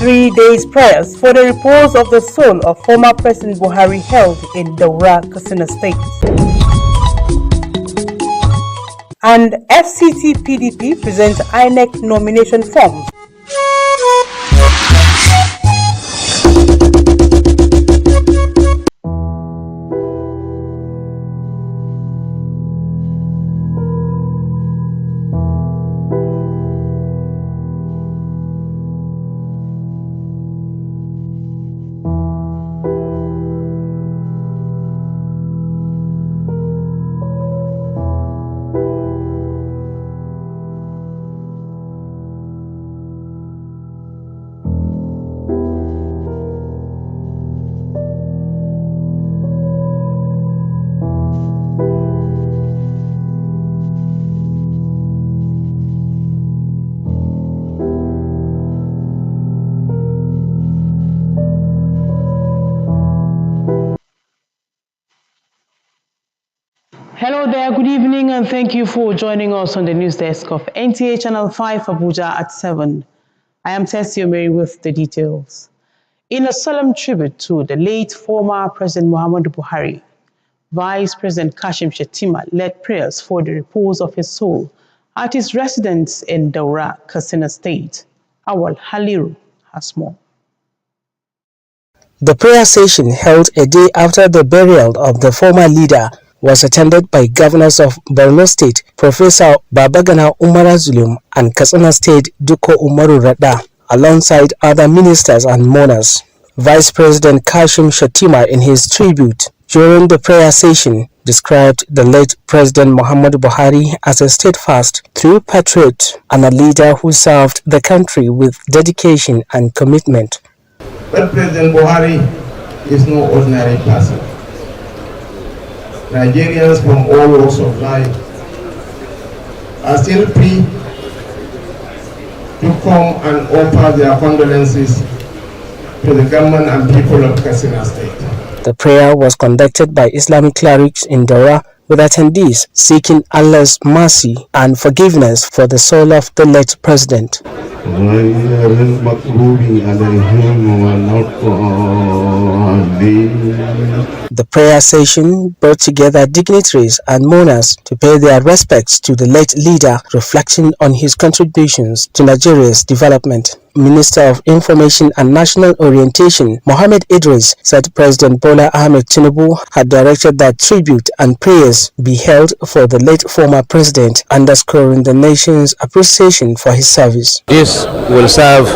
3 days prayers for the repose of the soul of former President Buhari held in Daura, Katsina State. And FCT PDP presents INEC nomination forms. Hello there, good evening, and thank you for joining us on the news desk of NTA Channel 5 Abuja at 7. I am Tessie Mary with the details. In a solemn tribute to the late former President Muhammadu Buhari, Vice President Kashim Shettima led prayers for the repose of his soul at his residence in Daura, Katsina State. Awal Haliru has more. The prayer session held a day after the burial of the former leader was attended by governors of Borno State, Professor Babagana Umara Zulum and Katsina State Duko Umaru Rada, alongside other ministers and mourners. Vice President Kashim Shettima, in his tribute during the prayer session, described the late President Muhammadu Buhari as a steadfast, true patriot and a leader who served the country with dedication and commitment. But President Buhari is no ordinary person. Nigerians from all walks of life are still free to come and offer their condolences to the government and people of Katsina State. The prayer was conducted by Islamic clerics in Daura, with attendees seeking Allah's mercy and forgiveness for the soul of the late president. The prayer session brought together dignitaries and mourners to pay their respects to the late leader, reflecting on his contributions to Nigeria's development. Minister of Information and National Orientation, Mohammed Idris, said President Bola Ahmed Tinubu had directed that tribute and prayers be held for the late former president, underscoring the nation's appreciation for his service. This will serve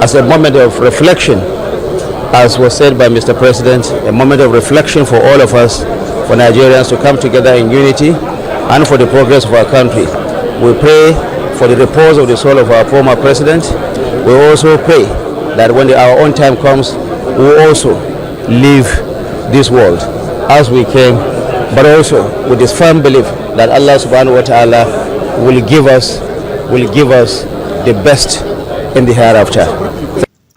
as a moment of reflection, as was said by Mr. President, a moment of reflection for all of us, for Nigerians to come together in unity and for the progress of our country. We pray for the repose of the soul of our former president. We also pray that when our own time comes, we will also leave this world as we came, but also with this firm belief that Allah subhanahu wa ta'ala will give us the best in the hereafter.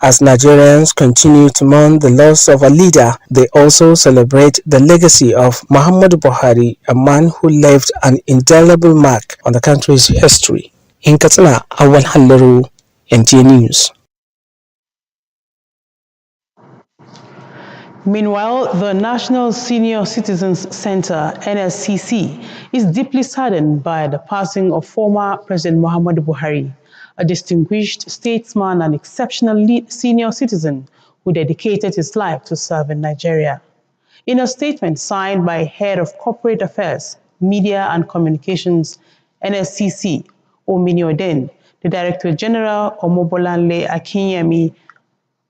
As Nigerians continue to mourn the loss of a leader, they also celebrate the legacy of Muhammadu Buhari, a man who left an indelible mark on the country's history. In Katsina, Awal Haliru, NTA News. Meanwhile, the National Senior Citizens Center, NSCC, is deeply saddened by the passing of former President Muhammadu Buhari, a distinguished statesman and exceptional senior citizen who dedicated his life to serving Nigeria. In a statement signed by Head of Corporate Affairs, Media and Communications, NSCC, Omini Oden, the Director General Omobolanle Akinyemi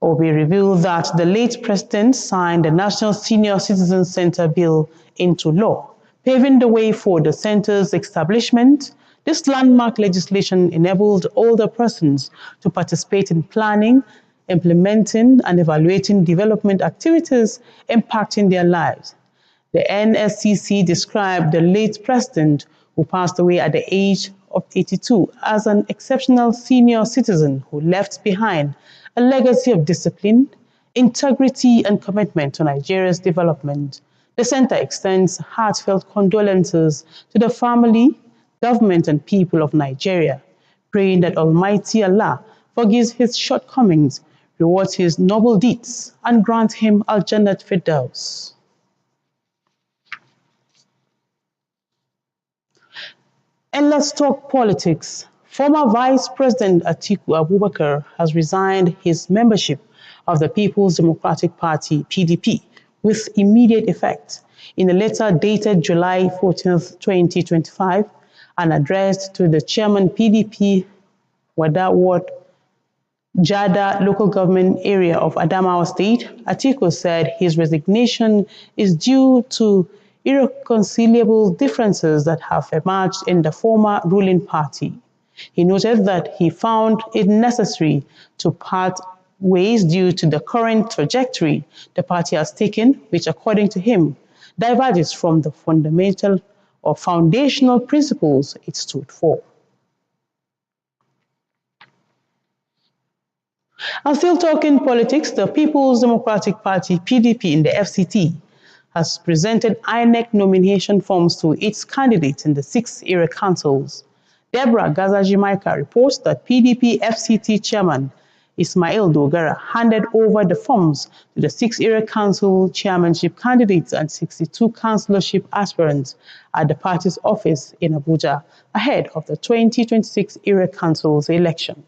Obi revealed that the late president signed the National Senior Citizens Center Bill into law, paving the way for the center's establishment. This landmark legislation enabled older persons to participate in planning, implementing, and evaluating development activities impacting their lives. The NSCC described the late president, who passed away at the age of 82, as an exceptional senior citizen who left behind a legacy of discipline, integrity, and commitment to Nigeria's development. The center extends heartfelt condolences to the family, government, and people of Nigeria, praying that Almighty Allah forgives his shortcomings, reward his noble deeds, and grant him Al-Jannat Firdaus. And let's talk politics. Former Vice President Atiku Abubakar has resigned his membership of the People's Democratic Party, PDP, with immediate effect. In a letter dated July 14, 2025, and addressed to the chairman PDP, Wada Ward, Jada local government area of Adamawa State, Atiku said his resignation is due to irreconcilable differences that have emerged in the former ruling party. He noted that he found it necessary to part ways due to the current trajectory the party has taken, which, according to him, diverges from the fundamental or foundational principles it stood for. And still talking politics, the People's Democratic Party, PDP, in the FCT has presented INEC nomination forms to its candidates in the 6 area councils. Deborah Gazaji-Maika reports that PDP FCT chairman Ismail Dogara handed over the forms to the 6 area council chairmanship candidates and 62 councillorship aspirants at the party's office in Abuja ahead of the 2026 area council's election.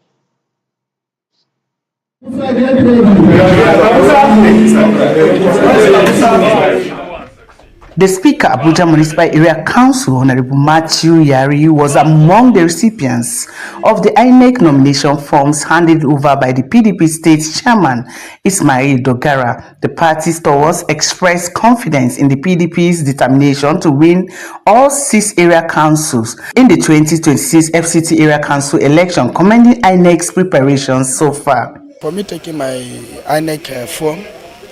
The Speaker, Abuja Municipal Area Council, Honorable Matthew Yari, was among the recipients of the INEC nomination forms handed over by the PDP State Chairman, Ismail Dogara. The party stalwarts expressed confidence in the PDP's determination to win all 6 area councils in the 2026 FCT Area Council election, commending INEC's preparations so far. For me taking my INEC form,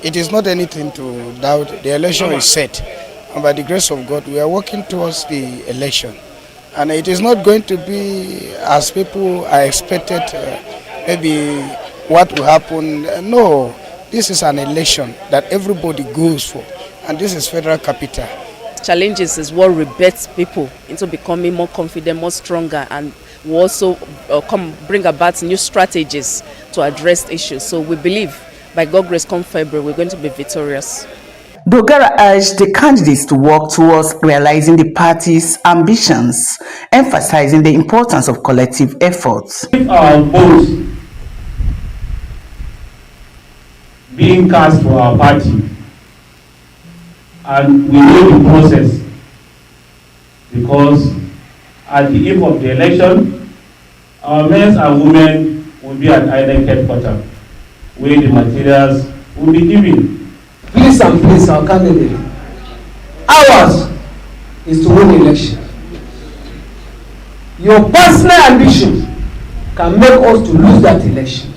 it is not anything to doubt. The election is set. And by the grace of God, we are working towards the election. And it is not going to be as people are expected, maybe what will happen. No, this is an election that everybody goes for. And this is federal capital. Challenges is what rebets people into becoming more confident, more stronger, and will also bring about new strategies to address issues. So we believe by God's grace, come February, we're going to be victorious. Dogara urged the candidates to work towards realizing the party's ambitions, emphasizing the importance of collective efforts. If our votes being cast for our party, and we know the process, because at the eve of the election, our men and women will be at INEC headquarters, where the materials will be given. Please and please, our candidate, ours is to win election. Your personal ambition can make us to lose that election.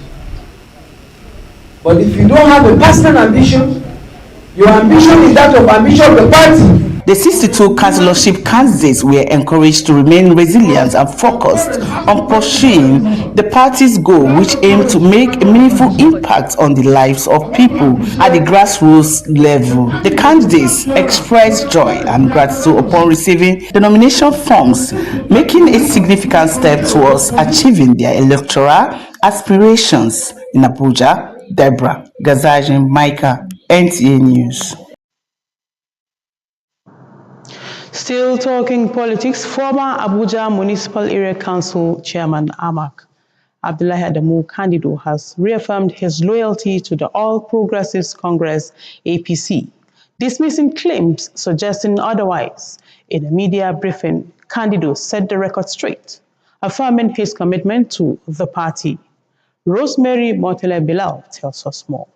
But if you don't have a personal ambition, your ambition is that of ambition of the party. The 62 councillorship candidates were encouraged to remain resilient and focused on pursuing the party's goal, which aimed to make a meaningful impact on the lives of people at the grassroots level. The candidates expressed joy and gratitude upon receiving the nomination forms, making a significant step towards achieving their electoral aspirations. In Abuja, Deborah Gazaji-Maika, NTA News. Still talking politics, former Abuja Municipal Area Council Chairman AMAC, Abdullahi Adamu Kandido, has reaffirmed his loyalty to the All Progressives Congress, APC, dismissing claims suggesting otherwise. In a media briefing, Kandido set the record straight, affirming his commitment to the party. Rosemary Motele Bilal tells us more.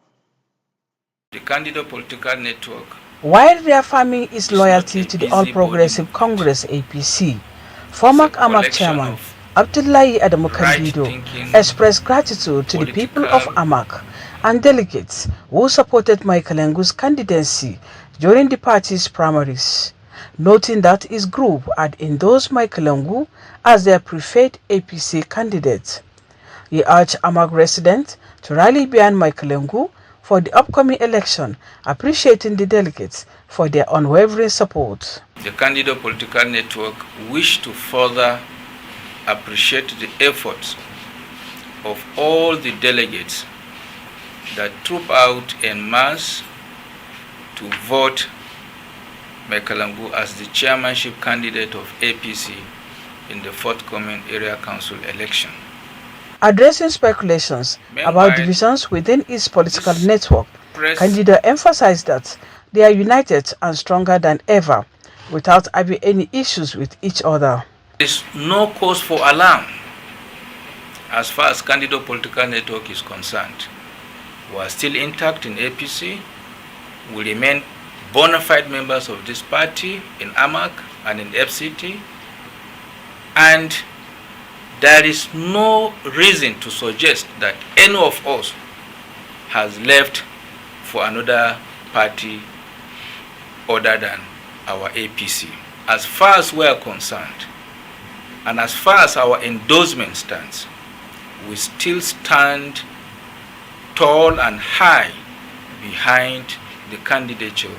The Kandido Political Network, while reaffirming his loyalty to the All Progressive Congress APC, former AMAC chairman Abdullahi Adamu Kandido expressed gratitude to the people of AMAC and delegates who supported Michael Engu's candidacy during the party's primaries, noting that his group had endorsed Michael Engu as their preferred APC candidate. He urged AMAC residents to rally behind Michael Engu for the upcoming election, appreciating the delegates for their unwavering support. The Kandido Political Network wish to further appreciate the efforts of all the delegates that troop out en masse to vote Mekalangu as the chairmanship candidate of APC in the forthcoming area council election. Addressing speculations about divisions within its political network, Candida emphasized that they are united and stronger than ever, without having any issues with each other. There is no cause for alarm as far as Candida political network is concerned. We are still intact in APC. We remain bona fide members of this party in AMAC and in FCT. And there is no reason to suggest that any of us has left for another party other than our APC. As far as we are concerned, and as far as our endorsement stands, we still stand tall and high behind the candidature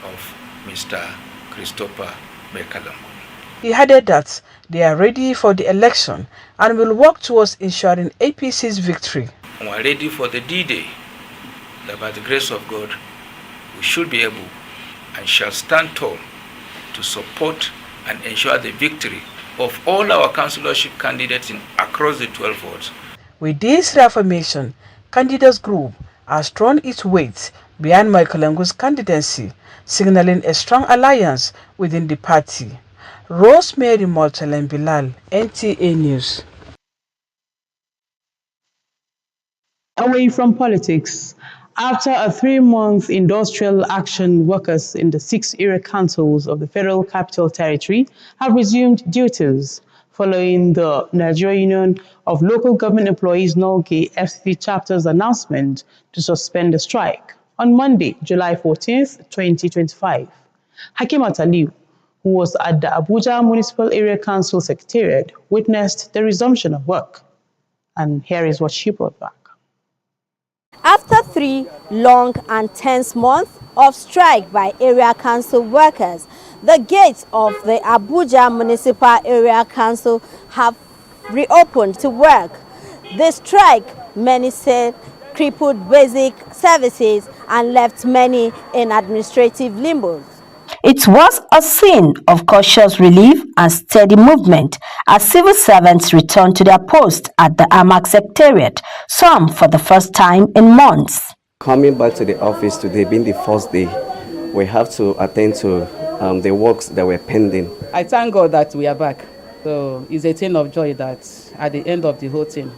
of Mr. Christopher Mekalangu. He added that they are ready for the election and will work towards ensuring APC's victory. We are ready for the D-Day, that by the grace of God, we should be able and shall stand tall to support and ensure the victory of all our councillorship candidates across the 12 wards. With this reaffirmation, Candidates Group has thrown its weight behind Mekalangu's candidacy, signaling a strong alliance within the party. Rosemary Moltelen Bilal, NTA News. Away from politics, after a 3-month industrial action, workers in the 6 area councils of the Federal Capital Territory have resumed duties following the Nigeria Union of Local Government Employees (NULGE) FCT chapter's announcement to suspend the strike on Monday, July 14th, 2025. Hakimat Aliu, who was at the Abuja Municipal Area Council Secretariat, witnessed the resumption of work. And here is what she brought back. After 3 long and tense months of strike by area council workers, the gates of the Abuja Municipal Area Council have reopened to work. The strike, many said, crippled basic services and left many in administrative limbo. It was a scene of cautious relief and steady movement as civil servants returned to their posts at the AMAC Secretariat, some for the first time in months. Coming back to the office today, being the first day, we have to attend to the works that were pending. I thank God that we are back. So it's a thing of joy that at the end of the whole thing,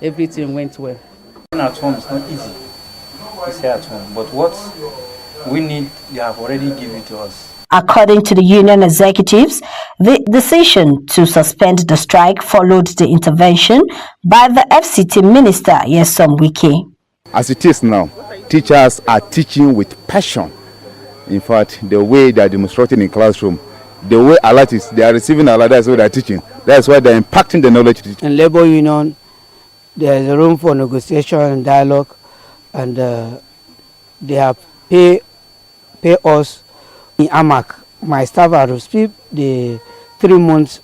everything went well. At home is not easy to stay at home, but what we need, they have already given it to us. According to the union executives, the decision to suspend the strike followed the intervention by the FCT Minister, Nyesom Wike. As it is now, teachers are teaching with passion. In fact, the way they are demonstrating in classroom, the way alert is, they are receiving alert, that's what they are teaching. That's why they are impacting the knowledge. In labor union, there is room for negotiation and dialogue, and they have pay us in AMAC. My staff have received the 3 months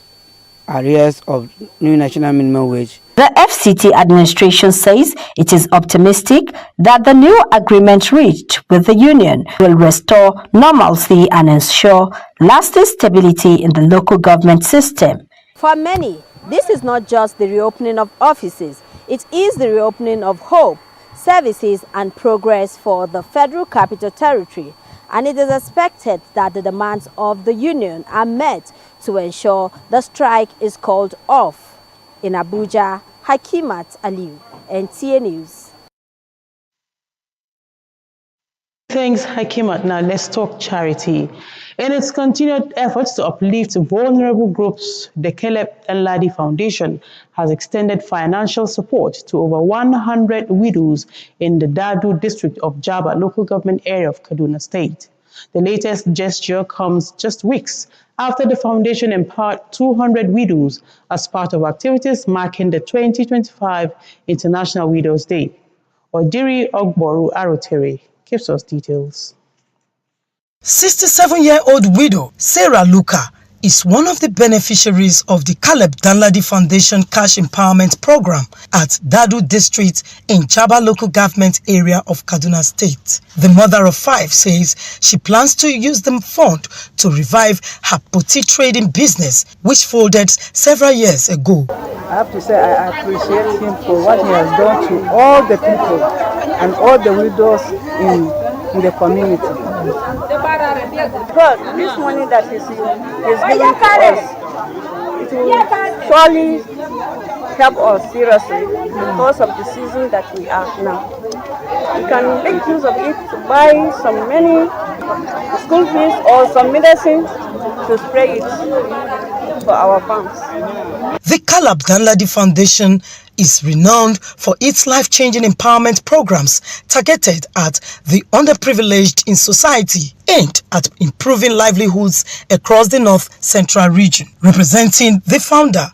arrears of new national minimum wage. The FCT administration says it is optimistic that the new agreement reached with the union will restore normalcy and ensure lasting stability in the local government system. For many, this is not just the reopening of offices, it is the reopening of hope, services and progress for the Federal Capital Territory. And it is expected that the demands of the union are met to ensure the strike is called off. In Abuja, Hakimat Aliu, NTA News. Thanks, Hakimat. Now let's talk charity. In its continued efforts to uplift vulnerable groups, the Caleb Ladi Foundation has extended financial support to over 100 widows in the Dadu district of Jaba local government area of Kaduna State. The latest gesture comes just weeks after the foundation empowered 200 widows as part of activities marking the 2025 International Widows Day. Odiri Ogboru Arotere gives us details. 67-year-old widow Sarah Luka is one of the beneficiaries of the Caleb Danladi Foundation Cash Empowerment Program at Dadu District in Chaba local government area of Kaduna State. The mother of 5 says she plans to use the fund to revive her potty trading business, which folded several years ago. I have to say I appreciate him for what he has done to all the people and all the widows in the community. Because this money that he's giving to us, it will surely help us seriously because of the season that we are now. We can make use of it to buy some many school fees or some medicine to spray it for our farms. The Caleb Danladi Foundation is renowned for its life-changing empowerment programs targeted at the underprivileged in society, aimed at improving livelihoods across the North Central region. Representing the founder,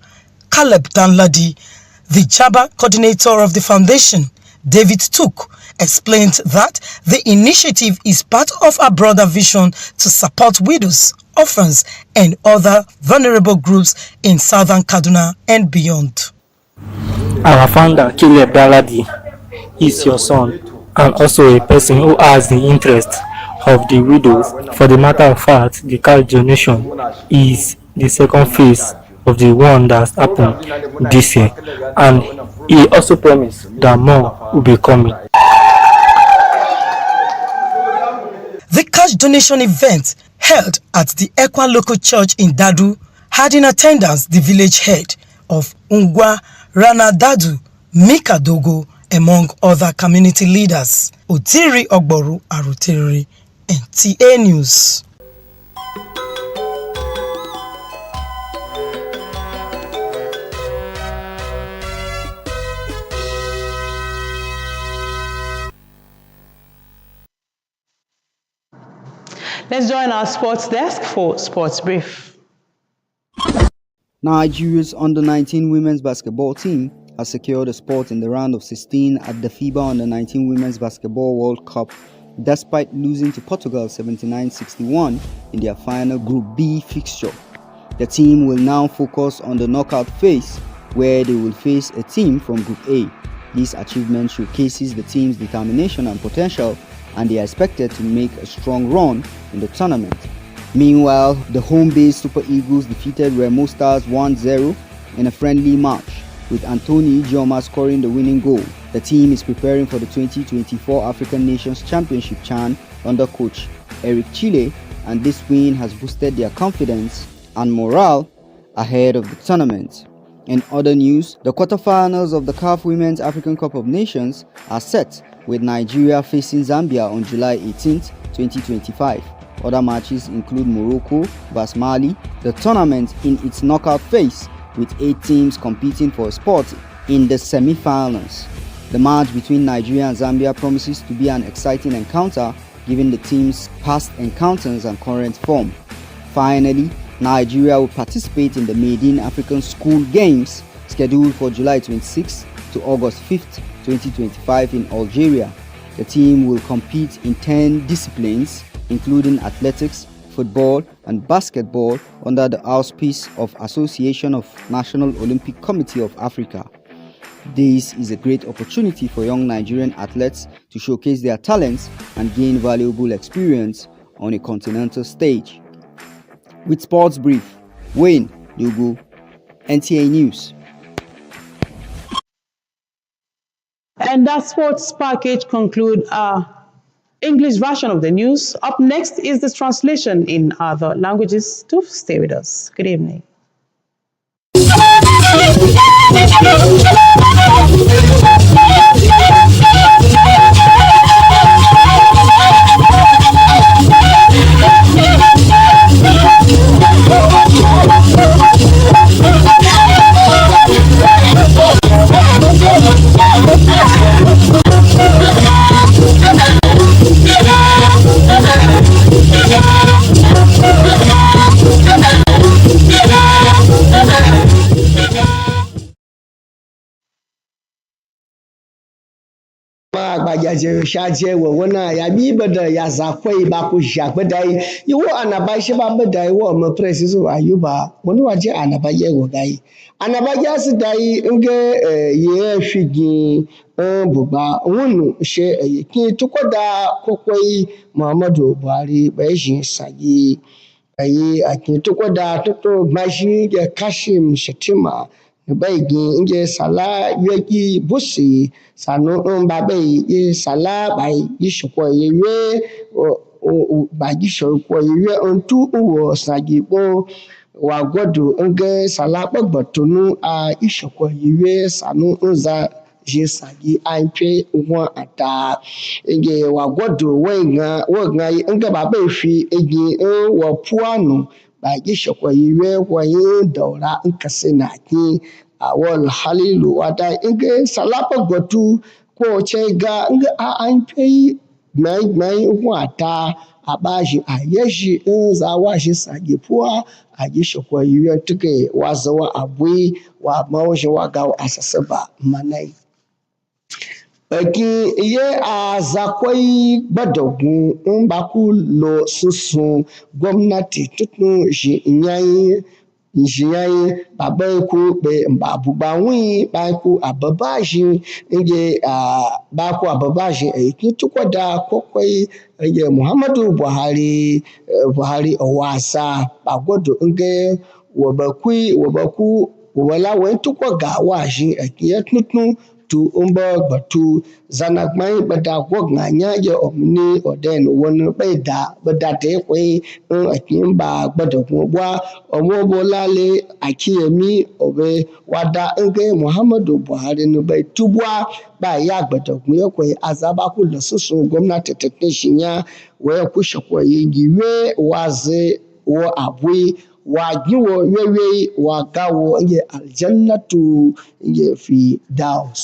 Caleb Danladi, the Chaba coordinator of the foundation, David Took, explained that the initiative is part of a broader vision to support widows, orphans, and other vulnerable groups in southern Kaduna and beyond. Our founder, Caleb Danladi, is your son and also a person who has the interest of the widows. For the matter of fact, the cash donation is the second phase of the one that happened this year, and he also promised that more will be coming. The cash donation event held at the Ekwa local church in Dadu had in attendance the village head of Ungwa Rana Dadu, Mika Dogo, among other community leaders. Otiri Ogboru Arutiri, NTA News. Let's join our sports desk for Sports Brief. Nigeria's under-19 women's basketball team has secured a spot in the round of 16 at the FIBA Under-19 Women's Basketball World Cup despite losing to Portugal 79-61 in their final Group B fixture. The team will now focus on the knockout phase where they will face a team from Group A. This achievement showcases the team's determination and potential, and they are expected to make a strong run in the tournament. Meanwhile, the home-based Super Eagles defeated Remo Stars 1-0 in a friendly match, with Anthony Ijeoma scoring the winning goal. The team is preparing for the 2024 African Nations Championship CHAN under coach Eric Chile, and this win has boosted their confidence and morale ahead of the tournament. In other news, the quarterfinals of the CAF Women's African Cup of Nations are set, with Nigeria facing Zambia on July 18, 2025. Other matches include Morocco vs Mali, the tournament in its knockout phase, with 8 teams competing for a spot in the semi-finals. The match between Nigeria and Zambia promises to be an exciting encounter given the teams' past encounters and current form. Finally, Nigeria will participate in the Maiden African School Games scheduled for July 26 to August 5th, 2025 in Algeria. The team will compete in 10 disciplines, including athletics, football, and basketball under the auspice of Association of National Olympic Committee of Africa. This is a great opportunity for young Nigerian athletes to showcase their talents and gain valuable experience on a continental stage. With Sports Brief, Wayne Dugu, NTA News. And that sports package concludes our English version of the news. Up next is the translation in other languages. Do stay with us. Good evening. agbajaje shaje wo wona ya bi bada ya zakwai ba ku shagbadai yiwo anaba shi ba bada wo mo presiso ayuba woni waje anaba ye wo gai anaba ya si dai nge ye figi bugba wonu she ki tukoda kokoi Muhammadu Buhari ba shi sagi ayi akin tukoda toto mashi ya Kashim Shetima baigi inje sala yeki busi sanu babai ye sala bai yishko yewe o ba yishko yewe ontu uwo sagibo wa godu nge sala gbogbotunu a yishko yewe sanu nza je sagi anpe won ata nge wa godu wenga nge babai fi egi wo puanu ba yishko yewe wayin daura nkasina ki awol halilu wata inge salapa gotu ko chega inge an pei mai wata abaji ayeshi za washi sagipua ajishi kwa yiwe tuke wazawa abui wa mawashi waga asasaba manai Eki iye azakwai badogun mbaku lo susun gwamnati tutun shi inyayi baba ku be mbabugba wi ba ku ababaji nge ba ku ababaji eki tukoda kokoi nge Muhammadu Buhari owasa bagodo nge wobaku wala wen tukoga waji eki tutun tu batu zanagmai bada gwagnya ya omni oden woni beda te kwe akimba bada gwagwa omobolale akiyemi obe wada nge Muhammadu Buhari no bai tubwa ba ya bada gwe kwe azaba ku da susu gwamnati ta shinya waya kushe kwe yiwe waze wo abui wajiwo wewe wagawo nge aljannatu nge fi daus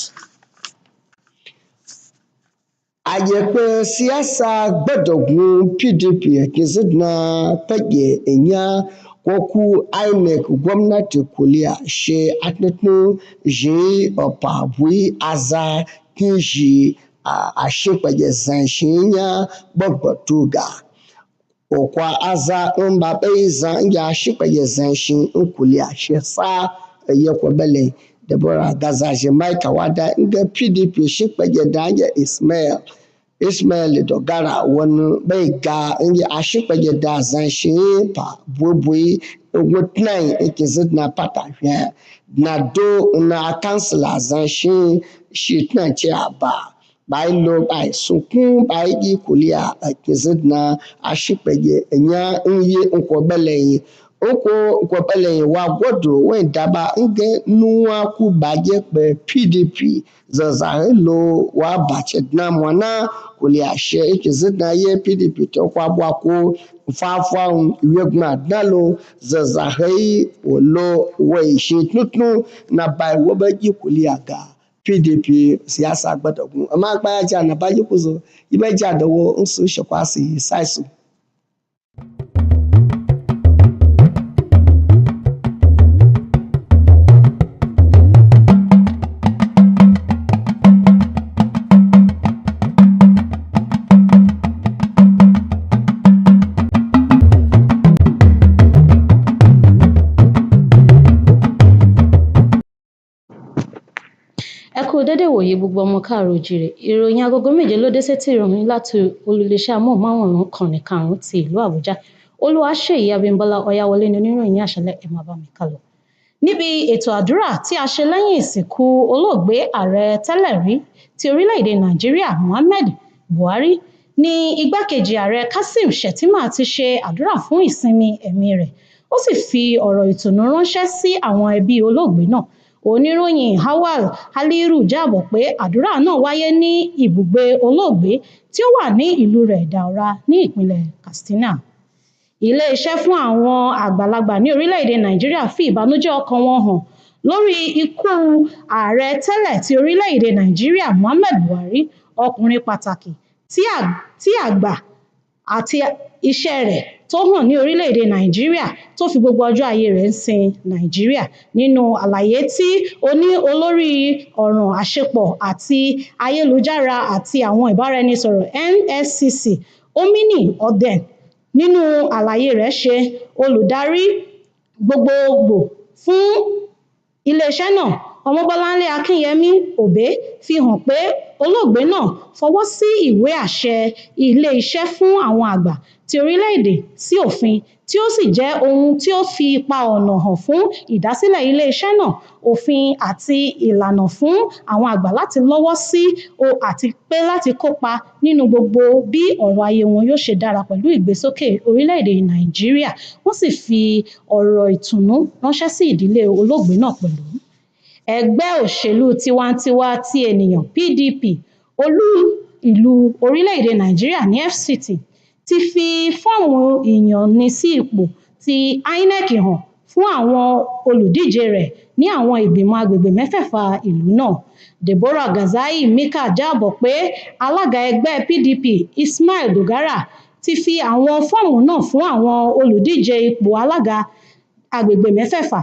ajepe siasa gbodogun PDP kizidna fage enya koku INEC gwamnati kuliya she atnatu je opabui aza kinji a shepaje zanshinya bogbotuga okwa aza mbabe zan ya shipaye zanshin nkuli ashesa yekwebele Deborah Gazaje Mike Wada nga PDP shipaye danya Ismail Dogara wani bai ga inji ashipaye da zanshin pa bubui wotnai ikizidna patafia na do na kansila zanshin shitna ce aba bai lo bai sukun bai gi kulia akizidna ashipege enya nyi nkobele wa godo wen daba nge nuwa ku baje pe PDP zaza lo wa bache na mwana kulia she ikizidna ye PDP to kwa bwa ko fafa iwegma dalo zaza hei wolo we shi tutnu na bai wo baji kulia ga PDP siyasa gbadagun amma gbaya ja na bayi kuzo ibe ja da wo nsu shekwasi saisu ẹ kú dédé wòye gbogbo ọmọ káàárọ̀ oòjíire ìròyìn agogo méje ló dé sétí ìròyìn láti olùléeṣẹ́ amóhùnmáwòrán kànnì karùn-ún ti ìlú àbújá olúwaṣèyí abímbọ́lá ọ̀yáwọlé ní oníròyìn àṣálẹ́ ẹ máa bá mi kálọ. níbi ètò àdúrà tí a ṣe lẹ́yìn ìsìnkú olóògbé ààrẹ tẹ́lẹ̀ rí ti orílẹ̀-èdè nàìjíríà muhammed buhari ní igbákejì ààrẹ Kashim Shettima ti ṣe àdúrà fún ìsinmi ẹ̀mí rẹ̀ ó sì fi ọ̀rọ̀ ìtùnú ránṣẹ́ sí àwọn ẹbí olóògbé náà. Oníròyìn Awal Haliru jábọ̀ pé àdúrà náà wáyé ní ibùgbé olóògbé tí ó wà ní ìlú rẹ̀ Daura ní ìpínlẹ̀ Katsina. Ilé-iṣẹ́ fún àwọn àgbàlagbà ní orílẹ̀-èdè Nàìjíríà fi ìbànújẹ́ ọkàn wọn hàn lórí ikú ààrẹ tẹ́lẹ̀ ti orílẹ̀-èdè Nàìjíríà Muhammad Buhari, ọkùnrin pàtàkì tí àgbà àti iṣẹ́ rẹ̀ tó hàn ní orílẹ̀-èdè Nàìjíríà tó fi gbogbo ọjọ́ ayé rẹ̀ ń sin Nàìjíríà. Nínú àlàyé tí olórí ọ̀ràn àṣepọ̀ àti ayélujára àti àwọn ìbáraẹnisọ̀rọ̀ NSCC Omini Oden nínú àlàyé rẹ̀ ṣe, olùdarí gbogbogbò fún iléeṣẹ́ náà Ọmọbọ́láńlé Akínyẹmí Òbé fi hàn pé olóògbé náà fọwọ́ sí ìwé àṣẹ ilé-iṣẹ́ fún àwọn àgbà ti orílẹ̀-èdè sí òfin tí ó sì jẹ́ ohun tí ó fi ipa ọ̀nà hàn fún ìdásílẹ̀ ilé-iṣẹ́ náà, òfin àti ìlànà fún àwọn àgbà láti lọ́wọ́ sí àti pé láti kópa nínú gbogbo bí ọ̀rọ̀ ayé wọn yóò ṣe dára pẹ̀lú ìgbésókè orílẹ̀-èdè Nàìjíríà. Wọ́n sì fi ọ̀rọ̀ ìtùnú ránṣẹ́ sí ìdílé olóògbé náà pẹ̀lú. Ẹgbẹ́ òṣèlú tiwantiwa ti ènìyàn PDP olú ìlú orílẹ̀-èdè Nàìjíríà ní FCT ti fi fọ́ọ̀mù ìyànnisí ipò ti INEC hàn fún àwọn olùdíje rẹ̀ ní àwọn ìgbìmọ̀ agbègbè mẹ́fẹ̀ẹ̀fà ìlú náà. Deborah Gazai Mika jábọ̀ pé alága ẹgbẹ́ PDP Ismail Dogara ti fi àwọn fọ́ọ̀mù náà fún àwọn olùdíje ipò alága agbègbè mẹ́fẹ̀ẹ̀fà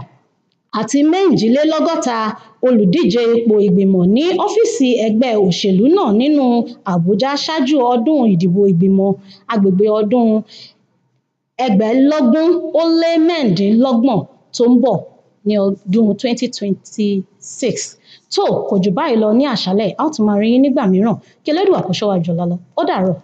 àti 62 olùdíje ipò ìgbìmọ̀ ní ọ́fíìsì ẹgbẹ́ òṣèlú náà nínú Abuja ṣáájú ọdún ìdìbò ìgbìmọ̀ agbègbè ọdún 2026 tó ń bọ̀ ní ọdún 2026. Tó kò jù báyìí lọ ní àṣálẹ́, a ó tún máa rí yín nígbà mìíràn kí Elédùà kó ṣọ́ wa jù lọ. Ó dàárọ̀.